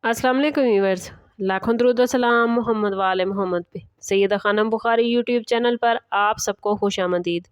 अस्सलाम वालेकुम व्यूअर्स, लाखों दरूद व सलाम मोहम्मद वाले मोहम्मद पे। सैयदा खानम बुखारी यूट्यूब चैनल पर आप सबको खुशामदीद।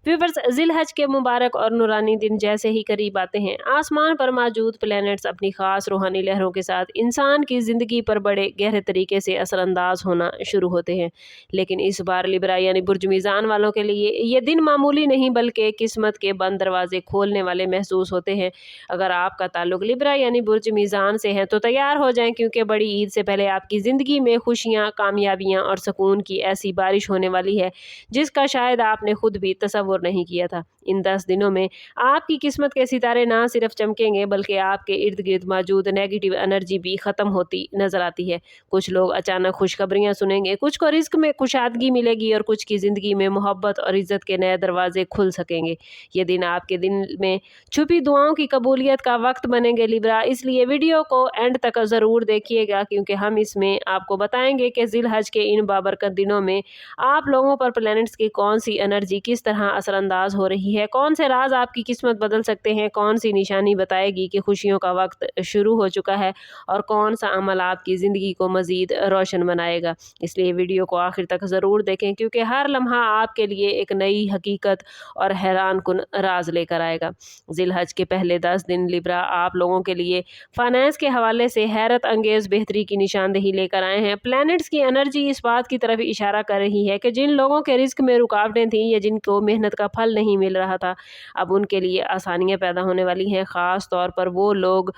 व्यूअर्स, ज़िलहज के मुबारक और नूरानी दिन जैसे ही करीब आते हैं, आसमान पर मौजूद प्लैनेट्स अपनी ख़ास रूहानी लहरों के साथ इंसान की ज़िंदगी पर बड़े गहरे तरीके से असरअंदाज होना शुरू होते हैं। लेकिन इस बार लिब्रा यानी बुर्ज मीज़ान वालों के लिए ये दिन मामूली नहीं बल्कि किस्मत के बंद दरवाजे खोलने वाले महसूस होते हैं। अगर आपका ताल्लुक लिब्रा यानी बुर्ज मीज़ान से है तो तैयार हो जाएं, क्योंकि बड़ी ईद से पहले आपकी ज़िंदगी में खुशियाँ, कामयाबियाँ और सुकून की ऐसी बारिश होने वाली है जिसका शायद आपने खुद भी तसव्वुर नहीं किया था। इन 10 दिनों में आपकी किस्मत के सितारे ना सिर्फ चमकेंगे बल्कि आपके इर्द गिर्द मौजूद नेगेटिव एनर्जी भी ख़त्म होती नजर आती है। कुछ लोग अचानक खुशखबरियाँ सुनेंगे, कुछ को रिस्क में कुशादगी मिलेगी और कुछ की ज़िंदगी में मोहब्बत और इज़्ज़त के नए दरवाजे खुल सकेंगे। ये दिन आपके दिन में छुपी दुआओं की कबूलियत का वक्त बनेंगे लिब्रा, इसलिए वीडियो को एंड तक ज़रूर देखिएगा, क्योंकि हम इसमें आपको बताएंगे कि ज़िलहज के इन बाबरकत दिनों में आप लोगों पर प्लैनेट्स की कौन सी एनर्जी किस तरह असरअंदाज हो रही है, कौन से राज आपकी किस्मत बदल सकते हैं, कौन सी निशानी बताएगी कि खुशियों का वक्त शुरू हो चुका है और कौन सा अमल आपकी ज़िंदगी को मज़ीद रोशन बनाएगा। इसलिए वीडियो को आखिर तक ज़रूर देखें, क्योंकि हर लम्हा आपके लिए एक नई हकीकत और हैरान कुन राज लेकर आएगा। ज़िलहज के पहले 10 दिन लिब्रा आप लोगों के लिए फाइनेंस के हवाले से हैरत अंगेज़ बेहतरी की निशानदेही लेकर आए हैं। प्लैनेट्स की एनर्जी इस बात की तरफ इशारा कर रही है कि जिन लोगों के रिस्क में रुकावटें थीं या जिनको मेहनत का फल नहीं मिल रहा था, अब उनके लिए आसानियां पैदा होने वाली हैं। ख़ास तौर पर वो लोग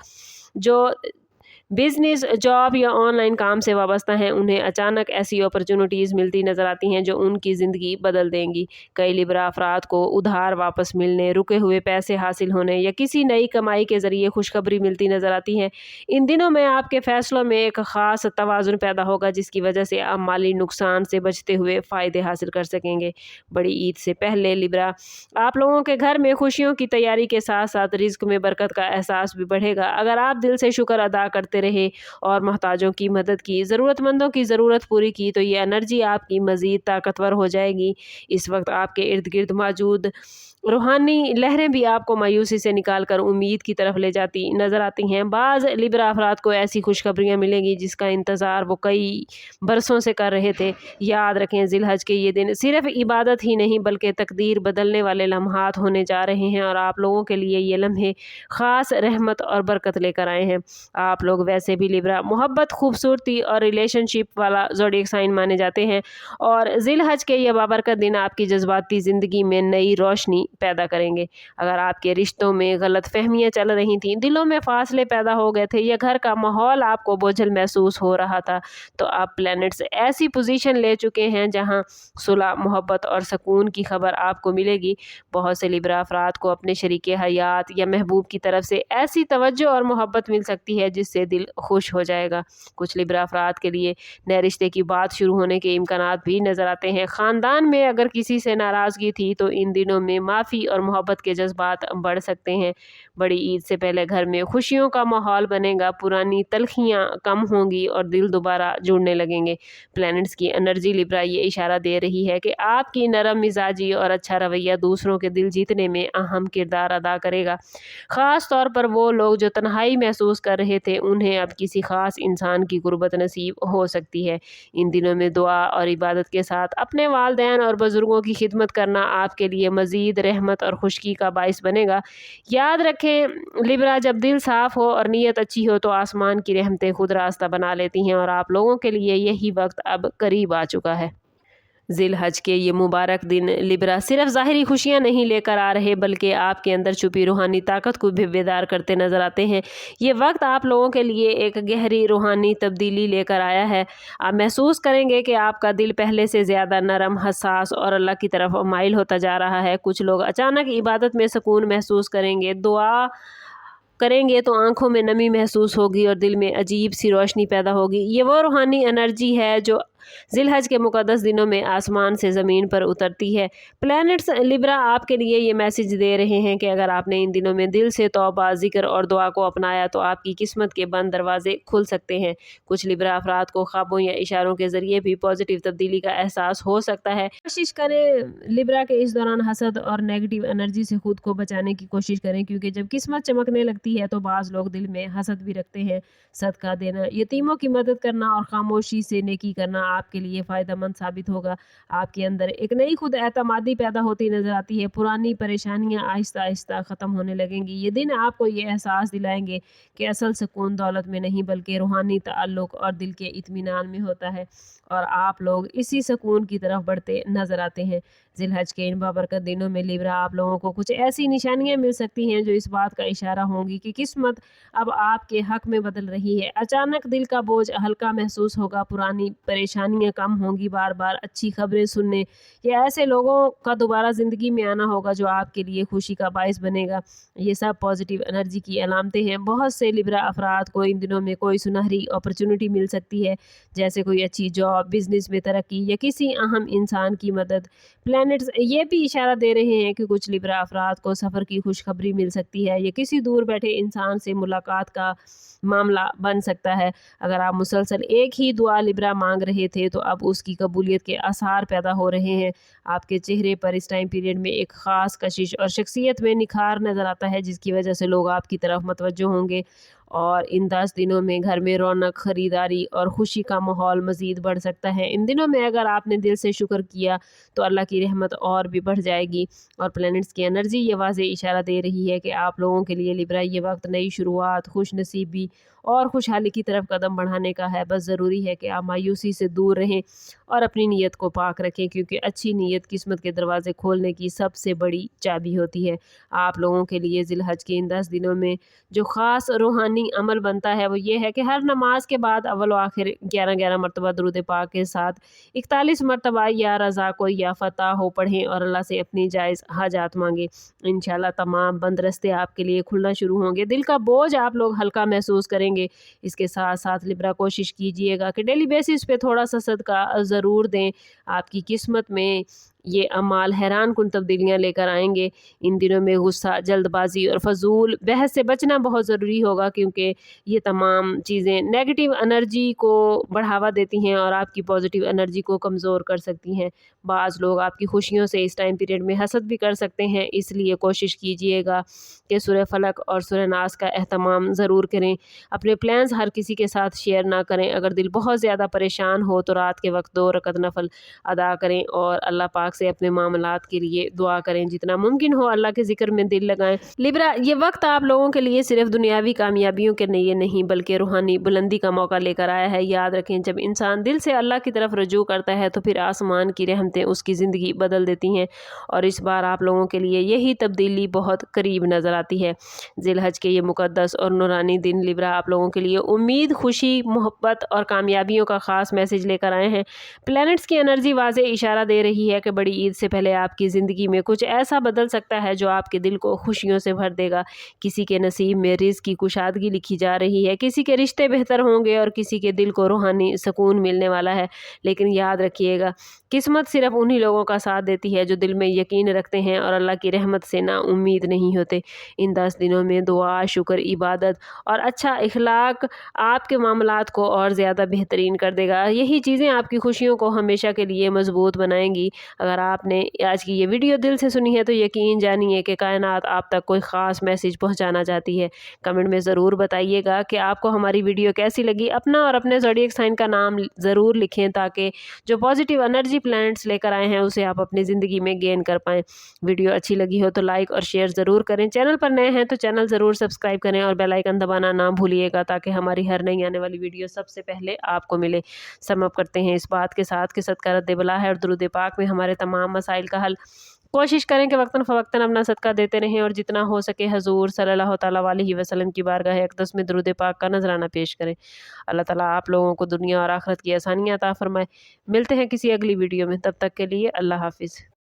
जो बिजनेस, जॉब या ऑनलाइन काम से वाबस्ता हैं, उन्हें अचानक ऐसी अपॉर्चुनिटीज़ मिलती नज़र आती हैं जो उनकी ज़िंदगी बदल देंगी। कई लिब्रा अफराद को उधार वापस मिलने, रुके हुए पैसे हासिल होने या किसी नई कमाई के ज़रिए खुशखबरी मिलती नज़र आती है। इन दिनों में आपके फ़ैसलों में एक ख़ास तवाज़ुन पैदा होगा, जिसकी वजह से आप माली नुकसान से बचते हुए फ़ायदे हासिल कर सकेंगे। बड़ी ईद से पहले लिब्रा आप लोगों के घर में खुशियों की तैयारी के साथ साथ रिज़्क में बरकत का एहसास भी बढ़ेगा। अगर आप दिल से शुक्र अदा करते रहे और मोहताजों की मदद की, ज़रूरतमंदों की ज़रूरत पूरी की, तो ये एनर्जी आपकी मज़ीद ताकतवर हो जाएगी। इस वक्त आपके इर्द गिर्द मौजूद रूहानी लहरें भी आपको मायूसी से निकाल कर उम्मीद की तरफ ले जाती नज़र आती हैं। बाज़ लिब्रा अफराद को ऐसी खुशखबरियाँ मिलेंगी जिसका इंतज़ार वो कई बरसों से कर रहे थे। याद रखें, ज़िलहज के ये दिन सिर्फ इबादत ही नहीं बल्कि तकदीर बदलने वाले लम्हात होने जा रहे हैं, और आप लोगों के लिए ये लम्हे ख़ास रहमत और बरकत लेकर आए हैं। आप लोग वैसे भी लिब्रा मोहब्बत, खूबसूरती और रिलेशनशिप वाला ज़ोडिएक साइन माने जाते हैं, और ज़िलहज के ये बाबरकत दिन आपकी जज्बाती ज़िंदगी में नई रोशनी पैदा करेंगे। अगर आपके रिश्तों में गलत फहमियाँ चल रही थीं, दिलों में फासले पैदा हो गए थे या घर का माहौल आपको बोझल महसूस हो रहा था, तो आप प्लैनेट्स ऐसी पोजीशन ले चुके हैं जहां सुलह, मोहब्बत और सुकून की खबर आपको मिलेगी। बहुत से लिब्रा अफराद को अपने शरीके हयात या महबूब की तरफ से ऐसी तवज्जो और मोहब्बत मिल सकती है जिससे दिल खुश हो जाएगा। कुछ लिब्रा अफराद के लिए नए रिश्ते की बात शुरू होने के इम्कानात भी नज़र आते हैं। ख़ानदान में अगर किसी से नाराज़गी थी तो इन दिनों में माफ़ी और मोहब्बत के जज्बात बढ़ सकते हैं। बड़ी ईद से पहले घर में खुशियों का माहौल बनेगा, पुरानी तलखियाँ कम होंगी और दिल दोबारा जुड़ने लगेंगे। प्लैनेट्स की एनर्जी लिब्रा ये इशारा दे रही है कि आपकी नरम मिजाजी और अच्छा रवैया दूसरों के दिल जीतने में अहम किरदार अदा करेगा। ख़ास तौर पर वो लोग जो तन्हाई महसूस कर रहे थे, उन्हें अब किसी ख़ास इंसान की गुर्बत नसीब हो सकती है। इन दिनों में दुआ और इबादत के साथ अपने वालिदैन और बुज़ुर्गों की खिदमत करना आपके लिए मज़ीद रहमत और खुशकी का बाइस बनेगा। याद रखें, लिब्रा जब दिल साफ़ हो और नीयत अच्छी हो तो आसमान की रहमतें खुद रास्ता बना लेती हैं, और आप लोगों के लिए यही वक्त अब करीब आ चुका है। ज़िलहज के ये मुबारक दिन लिब्रा सिर्फ ज़ाहिरी खुशियाँ नहीं लेकर आ रहे बल्कि आपके अंदर छुपी रूहानी ताकत को भी बेदार करते नज़र आते हैं। ये वक्त आप लोगों के लिए एक गहरी रूहानी तब्दीली लेकर आया है। आप महसूस करेंगे कि आपका दिल पहले से ज़्यादा नरम, हसास और अल्लाह की तरफ माइल होता जा रहा है। कुछ लोग अचानक इबादत में सुकून महसूस करेंगे, दुआ करेंगे तो आंखों में नमी महसूस होगी और दिल में अजीब सी रोशनी पैदा होगी। ये वो रूहानी एनर्जी है जो ज़िलहज के मुक़द्दस दिनों में आसमान से ज़मीन पर उतरती है। प्लैनेट्स लिब्रा आपके लिए ये मैसेज दे रहे हैं कि अगर आपने इन दिनों में दिल से तौबा, ज़िक्र और दुआ को अपनाया तो आपकी किस्मत के बंद दरवाजे खुल सकते हैं। कुछ लिब्रा अफराद को ख्वाबों या इशारों के ज़रिए भी पॉजिटिव तब्दीली का एहसास हो सकता है। कोशिश करें लिब्रा के इस दौरान हसद और नेगेटिव एनर्जी से खुद को बचाने की कोशिश करें, क्योंकि जब किस्मत चमकने लगती है तो बाज़ लोग दिल में हसद भी रखते हैं। सदका देना, यतीमों की मदद करना और खामोशी से नेकी करना आपके लिए फ़ायदेमंद साबित होगा। आपके अंदर एक नई खुद एतमादी पैदा होती नजर आती है। पुरानी परेशानियां आहिस्ता आहिस्ता ख़त्म होने लगेंगी। ये दिन आपको ये एहसास दिलाएंगे कि असल सुकून दौलत में नहीं बल्कि रूहानी ताल्लुक़ और दिल के इत्मीनान में होता है, और आप लोग इसी सुकून की तरफ बढ़ते नजर आते हैं। ज़िलहज के इन बाबरकत दिनों में लिब्रा आप लोगों को कुछ ऐसी निशानियां मिल सकती हैं जो इस बात का इशारा होंगी कि किस्मत अब आपके हक में बदल रही है। अचानक दिल का बोझ हल्का महसूस होगा, पुरानी परेशानियां कम होंगी, बार बार अच्छी खबरें सुनने या ऐसे लोगों का दोबारा ज़िंदगी में आना होगा जो आपके लिए खुशी का बायस बनेगा। ये सब पॉजिटिव एनर्जी की अलामतें हैं। बहुत से लिब्रा अफराद को इन दिनों में कोई सुनहरी अपॉर्चुनिटी मिल सकती है, जैसे कोई अच्छी जॉब, बिजनेस में तरक्की या किसी अहम इंसान की मदद। प्लैनेट्स ये भी इशारा दे रहे हैं कि कुछ लिब्रा अफराद को सफ़र की खुशखबरी मिल सकती है। ये किसी दूर बैठे इंसान से मुलाकात का मामला बन सकता है। अगर आप मुसलसल एक ही दुआ लिब्रा मांग रहे थे तो अब उसकी कबूलियत के आसार पैदा हो रहे हैं। आपके चेहरे पर इस टाइम पीरियड में एक ख़ास कशिश और शख्सियत में निखार नज़र आता है, जिसकी वजह से लोग आपकी तरफ मतवज्जो होंगे। और इन 10 दिनों में घर में रौनक, ख़रीदारी और खुशी का माहौल मज़ीद बढ़ सकता है। इन दिनों में अगर आपने दिल से शुक्र किया तो अल्लाह की रहमत और भी बढ़ जाएगी। और प्लैनेट्स की एनर्जी ये वाज़ेह इशारा दे रही है कि आप लोगों के लिए लिब्रा ये वक्त नई शुरुआत, खुश नसीबी और खुशहाली की तरफ कदम बढ़ाने का है। बस ज़रूरी है कि आप मायूसी से दूर रहें और अपनी नीयत को पाक रखें, क्योंकि अच्छी नीयत किस्मत के दरवाज़े खोलने की सबसे बड़ी चाबी होती है। आप लोगों के लिए ज़िलहज के इन 10 दिनों में जो ख़ास रूहानी अमल बनता है वो ये है कि हर नमाज के बाद अव्वल व आखिर 11-11 मरतबा दुरूद पाक के साथ 41 मरतबा या रज़ा को या फ़तह हो पढ़ें और अल्लाह से अपनी जायज़ हाजात मांगें। इंशाल्लाह तमाम बंद रस्ते आपके लिए खुलना शुरू होंगे। दिल का बोझ आप लोग हल्का महसूस करेंगे। इसके साथ साथ लिब्रा कोशिश कीजिएगा कि डेली बेसिस पे थोड़ा सा सदका ज़रूर दें। आपकी किस्मत में ये अमाल हैरान कुन तब्दीलियाँ लेकर आएंगे। इन दिनों में गुस्सा, जल्दबाजी और फजूल बहस से बचना बहुत ज़रूरी होगा, क्योंकि ये तमाम चीज़ें नेगेटिव एनर्जी को बढ़ावा देती हैं और आपकी पॉजिटिव एनर्जी को कमज़ोर कर सकती हैं। बाज़ लोग आपकी खुशियों से इस टाइम पीरियड में हसद भी कर सकते हैं, इसलिए कोशिश कीजिएगा कि सूरह फलक और सूरह नास का एहतमाम ज़रूर करें। अपने प्लान्स हर किसी के साथ शेयर ना करें। अगर दिल बहुत ज़्यादा परेशान हो तो रात के वक्त 2 रकत नफल अदा करें और अल्लाह पाक से अपने मामलात के लिए दुआ करें। जितना मुमकिन हो अल्लाह के ज़िक्र में दिल लगाएं। लिब्रा, ये वक्त आप लोगों के लिए सिर्फ दुनियावी कामयाबियों के लिए नहीं बल्कि रूहानी बुलंदी का मौका लेकर आया है। याद रखें, जब इंसान दिल से अल्लाह की तरफ रजू करता है तो फिर आसमान की रहमतें उसकी ज़िंदगी बदल देती हैं, और इस बार आप लोगों के लिए यही तब्दीली बहुत करीब नज़र आती है। ज़िलहज के ये मुक़द्दस और नूरानी दिन लिब्रा आप लोगों के लिए उम्मीद, खुशी, मोहब्बत और कामयाबियों का ख़ास मैसेज लेकर आए हैं। प्लैनेट्स की एनर्जी वाज़ेह इशारा दे रही है कि बड़ी ईद से पहले आपकी ज़िंदगी में कुछ ऐसा बदल सकता है जो आपके दिल को खुशियों से भर देगा। किसी के नसीब में रिज़्क़ की कुशादगी लिखी जा रही है, किसी के रिश्ते बेहतर होंगे और किसी के दिल को रूहानी सुकून मिलने वाला है। लेकिन याद रखिएगा, किस्मत सिर्फ उन्हीं लोगों का साथ देती है जो दिल में यकीन रखते हैं और अल्लाह की रहमत से ना उम्मीद नहीं होते। इन 10 दिनों में दुआ, शुक्र, इबादत और अच्छा इखलाक आपके मामलात को और ज़्यादा बेहतरीन कर देगा। यही चीज़ें आपकी खुशियों को हमेशा के लिए मजबूत बनाएंगी। अगर आपने आज की ये वीडियो दिल से सुनी है तो यकीन जानिए कि कायनात आप तक कोई ख़ास मैसेज पहुंचाना चाहती है। कमेंट में ज़रूर बताइएगा कि आपको हमारी वीडियो कैसी लगी। अपना और अपने ज़ोडिएक साइन का नाम ज़रूर लिखें, ताकि जो पॉजिटिव एनर्जी प्लैनेट्स लेकर आए हैं उसे आप अपनी ज़िंदगी में गेन कर पाएँ। वीडियो अच्छी लगी हो तो लाइक और शेयर ज़रूर करें। चैनल पर नए हैं तो चैनल ज़रूर सब्सक्राइब करें और बेल आइकन दबाना ना भूलिएगा, ताकि हमारी हर नई आने वाली वीडियो सबसे पहले आपको मिले। समअप करते हैं इस बात के साथ कि सदका रद्द बला है और दुरूद पाक में हमारे तमाम मसाइल का हल। कोशिश करें कि वक्तन फ़वक्तन अपना सदका देते रहें और जितना हो सके हजूर सल्लल्लाहु तआला अलैहि वसल्लम की बारगाह अक़दस में दुरूद पाक का नजराना पेश करें। अल्लाह ताला आप लोगों को दुनिया और आखिरत की आसानियाँ अता फरमाए। मिलते हैं किसी अगली वीडियो में, तब तक के लिए अल्लाह हाफिज़।